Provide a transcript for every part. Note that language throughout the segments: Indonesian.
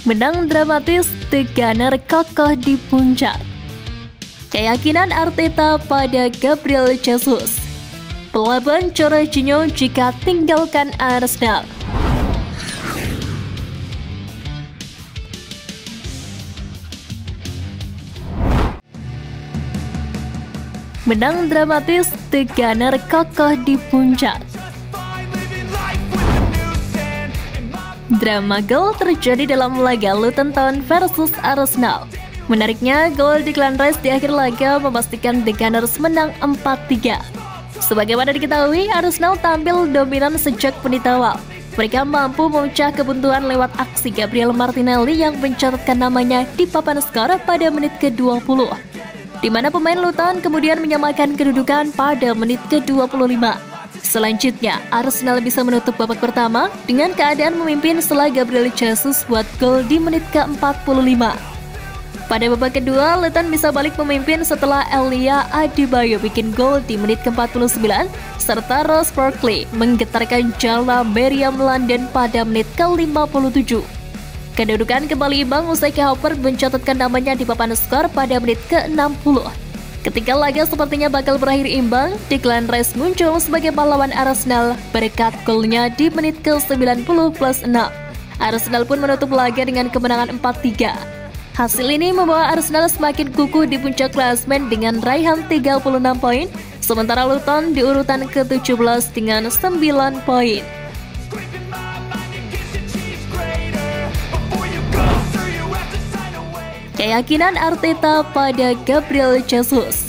Menang dramatis, The Gunner kokoh di puncak. Keyakinan Arteta pada Gabriel Jesus. Pelaban Jorginho jika tinggalkan Arsenal. Menang dramatis, The Gunner kokoh di puncak. Drama gol terjadi dalam laga Luton Town versus Arsenal. Menariknya, gol Declan Rice di akhir laga memastikan The Gunners menang 4-3. Sebagaimana diketahui, Arsenal tampil dominan sejak menit awal. Mereka mampu memecah kebuntuan lewat aksi Gabriel Martinelli yang mencatatkan namanya di papan skor pada menit ke-20, di mana pemain Luton kemudian menyamakan kedudukan pada menit ke-25. Selanjutnya, Arsenal bisa menutup babak pertama dengan keadaan memimpin setelah Gabriel Jesus buat gol di menit ke-45. Pada babak kedua, Luton bisa balik memimpin setelah Elia Adebayo bikin gol di menit ke-49, serta Ross Barkley menggetarkan jala Meriam London pada menit ke-57. Kedudukan kembali imbang usai Howard mencatatkan namanya di papan skor pada menit ke-60. Ketika laga sepertinya bakal berakhir imbang, Declan Rice muncul sebagai pahlawan Arsenal berkat golnya di menit ke-90+6. Arsenal pun menutup laga dengan kemenangan 4-3. Hasil ini membawa Arsenal semakin kukuh di puncak klasemen dengan raihan 36 poin, sementara Luton di urutan ke-17 dengan 9 poin. Keyakinan Arteta pada Gabriel Jesus.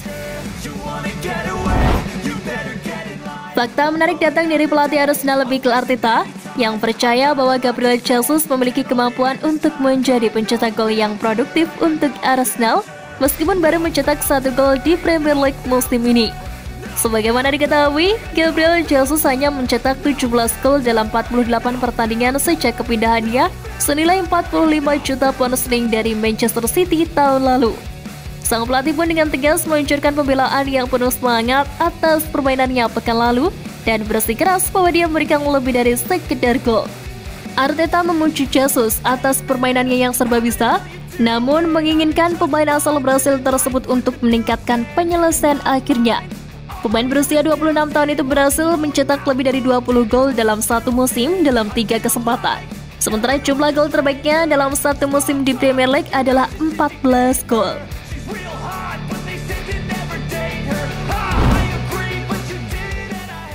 Fakta menarik datang dari pelatih Arsenal Mikel Arteta yang percaya bahwa Gabriel Jesus memiliki kemampuan untuk menjadi pencetak gol yang produktif untuk Arsenal meskipun baru mencetak 1 gol di Premier League musim ini. Sebagaimana diketahui, Gabriel Jesus hanya mencetak 17 gol dalam 48 pertandingan sejak kepindahannya senilai 45 juta pound sterling dari Manchester City tahun lalu. Sang pelatih pun dengan tegas meluncurkan pembelaan yang penuh semangat atas permainannya pekan lalu dan bersikeras bahwa dia memberikan lebih dari sekedar gol. Arteta memuji Jesus atas permainannya yang serba bisa, namun menginginkan pemain asal Brasil tersebut untuk meningkatkan penyelesaian akhirnya. Pemain berusia 26 tahun itu berhasil mencetak lebih dari 20 gol dalam satu musim dalam 3 kesempatan. Sementara jumlah gol terbaiknya dalam satu musim di Premier League adalah 14 gol.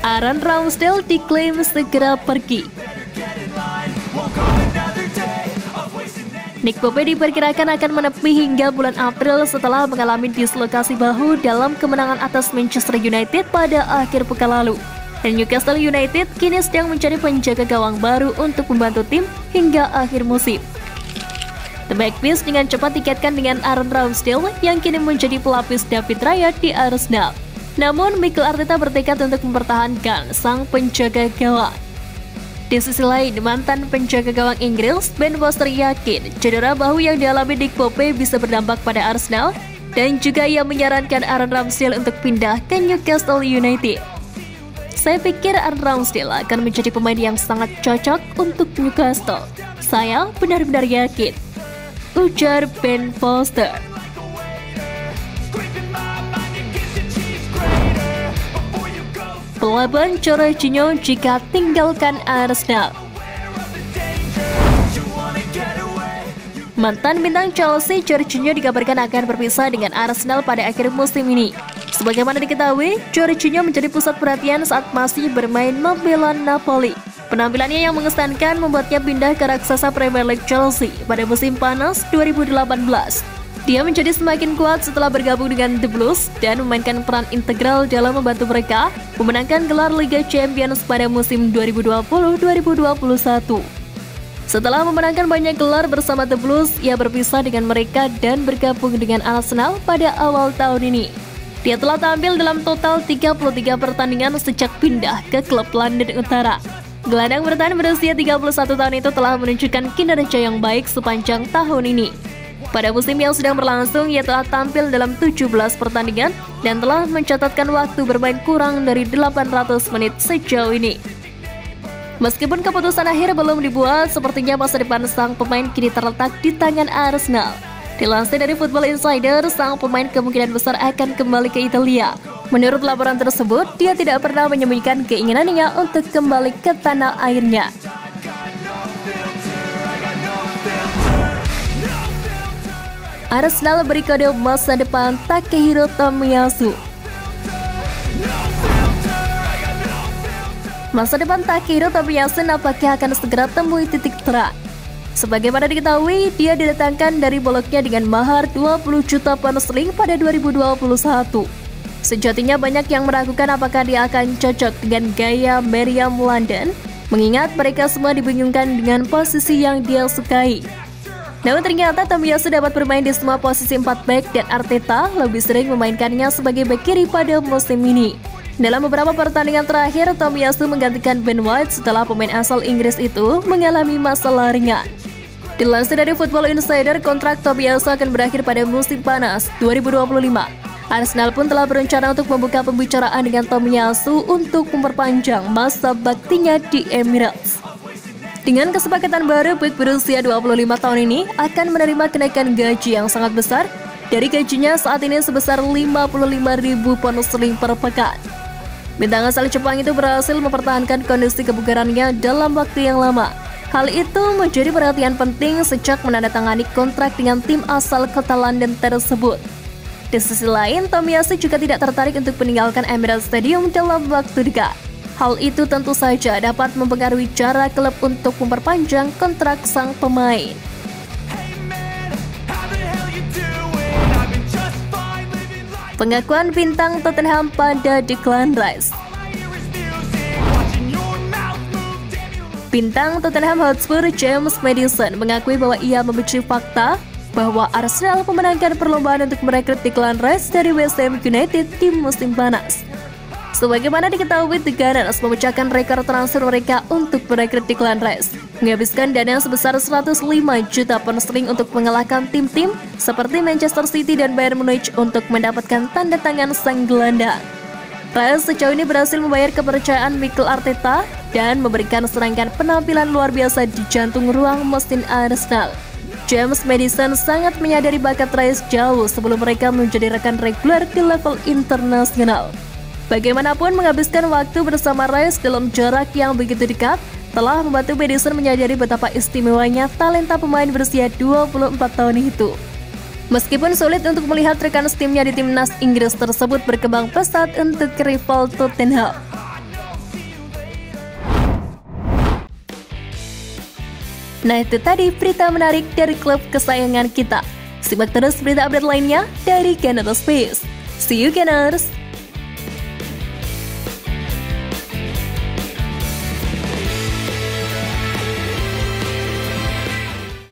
Aaron Ramsdale diklaim segera pergi. Nick Pope diperkirakan akan menepi hingga bulan April setelah mengalami dislokasi bahu dalam kemenangan atas Manchester United pada akhir pekan lalu. Dan Newcastle United kini sedang mencari penjaga gawang baru untuk membantu tim hingga akhir musim. The Magpies dengan cepat dikaitkan dengan Aaron Ramsdale yang kini menjadi pelapis David Raya di Arsenal. Namun Mikel Arteta bertekad untuk mempertahankan sang penjaga gawang. Di sisi lain, mantan penjaga gawang Inggris Ben Foster yakin cedera bahu yang dialami Nick Pope bisa berdampak pada Arsenal dan juga ia menyarankan Aaron Ramsdale untuk pindah ke Newcastle United. Saya pikir Aaron Ramsdale akan menjadi pemain yang sangat cocok untuk Newcastle. Saya benar-benar yakin, ujar Ben Foster. Pelaban Jorginho jika tinggalkan Arsenal. Mantan bintang Chelsea Jorginho dikabarkan akan berpisah dengan Arsenal pada akhir musim ini. Sebagaimana diketahui, Jorginho menjadi pusat perhatian saat masih bermain membela Napoli. Penampilannya yang mengesankan membuatnya pindah ke raksasa Premier League Chelsea pada musim panas 2018. Dia menjadi semakin kuat setelah bergabung dengan The Blues dan memainkan peran integral dalam membantu mereka memenangkan gelar Liga Champions pada musim 2020-2021. Setelah memenangkan banyak gelar bersama The Blues, ia berpisah dengan mereka dan bergabung dengan Arsenal pada awal tahun ini. Dia telah tampil dalam total 33 pertandingan sejak pindah ke klub London Utara. Gelandang bertahan berusia 31 tahun itu telah menunjukkan kinerja yang baik sepanjang tahun ini. Pada musim yang sedang berlangsung, ia telah tampil dalam 17 pertandingan dan telah mencatatkan waktu bermain kurang dari 800 menit sejauh ini. Meskipun keputusan akhir belum dibuat, sepertinya masa depan sang pemain kini terletak di tangan Arsenal. Dilansir dari Football Insider, sang pemain kemungkinan besar akan kembali ke Italia. Menurut laporan tersebut, dia tidak pernah menyembunyikan keinginannya untuk kembali ke tanah airnya. Arsenal beri kode masa depan Takehiro Tomiyasu. Masa depan Takehiro Tomiyasu nampaknya akan segera temui titik terang. Sebagaimana diketahui, dia didatangkan dari Bologna dengan mahar 20 juta pound sterling pada 2021. Sejatinya banyak yang meragukan apakah dia akan cocok dengan gaya Meriam London, mengingat mereka semua dibingungkan dengan posisi yang dia sukai. Namun ternyata Tomiyasu dapat bermain di semua posisi 4 back dan Arteta lebih sering memainkannya sebagai back kiri pada musim ini. Dalam beberapa pertandingan terakhir, Tomiyasu menggantikan Ben White setelah pemain asal Inggris itu mengalami masalah ringan. Dilansir dari Football Insider, kontrak Tomiyasu akan berakhir pada musim panas 2025. Arsenal pun telah berencana untuk membuka pembicaraan dengan Tomiyasu untuk memperpanjang masa baktinya di Emirates. Dengan kesepakatan baru, bek berusia 25 tahun ini akan menerima kenaikan gaji yang sangat besar dari gajinya saat ini sebesar 55.000 pound sterling per pekan. Bintang asal Jepang itu berhasil mempertahankan kondisi kebugarannya dalam waktu yang lama. Hal itu menjadi perhatian penting sejak menandatangani kontrak dengan tim asal kota London tersebut. Di sisi lain, Tomiyasu juga tidak tertarik untuk meninggalkan Emirates Stadium dalam waktu dekat. Hal itu tentu saja dapat mempengaruhi cara klub untuk memperpanjang kontrak sang pemain. Pengakuan bintang Tottenham pada Declan Rice. Bintang Tottenham Hotspur James Maddison mengakui bahwa ia membenci fakta bahwa Arsenal memenangkan perlombaan untuk merekrut Declan Rice dari West Ham United di musim panas. Sebagaimana diketahui, The Gunners memecahkan rekor transfer mereka untuk merekrut Declan Rice, menghabiskan dana sebesar 105 juta pound sterling untuk mengalahkan tim-tim seperti Manchester City dan Bayern Munich untuk mendapatkan tanda tangan sang gelandang. Rice sejauh ini berhasil membayar kepercayaan Mikel Arteta dan memberikan serangkaian penampilan luar biasa di jantung ruang mesin Arsenal. James Maddison sangat menyadari bakat Rice jauh sebelum mereka menjadi rekan reguler di level internasional. Bagaimanapun, menghabiskan waktu bersama Rice dalam jarak yang begitu dekat telah membantu Maddison menyadari betapa istimewanya talenta pemain berusia 24 tahun itu. Meskipun sulit untuk melihat rekan timnya di timnas Inggris tersebut berkembang pesat untuk rival Tottenham. Nah, itu tadi berita menarik dari klub kesayangan kita. Simak terus berita update lainnya dari Gunners Space. See you Gunners!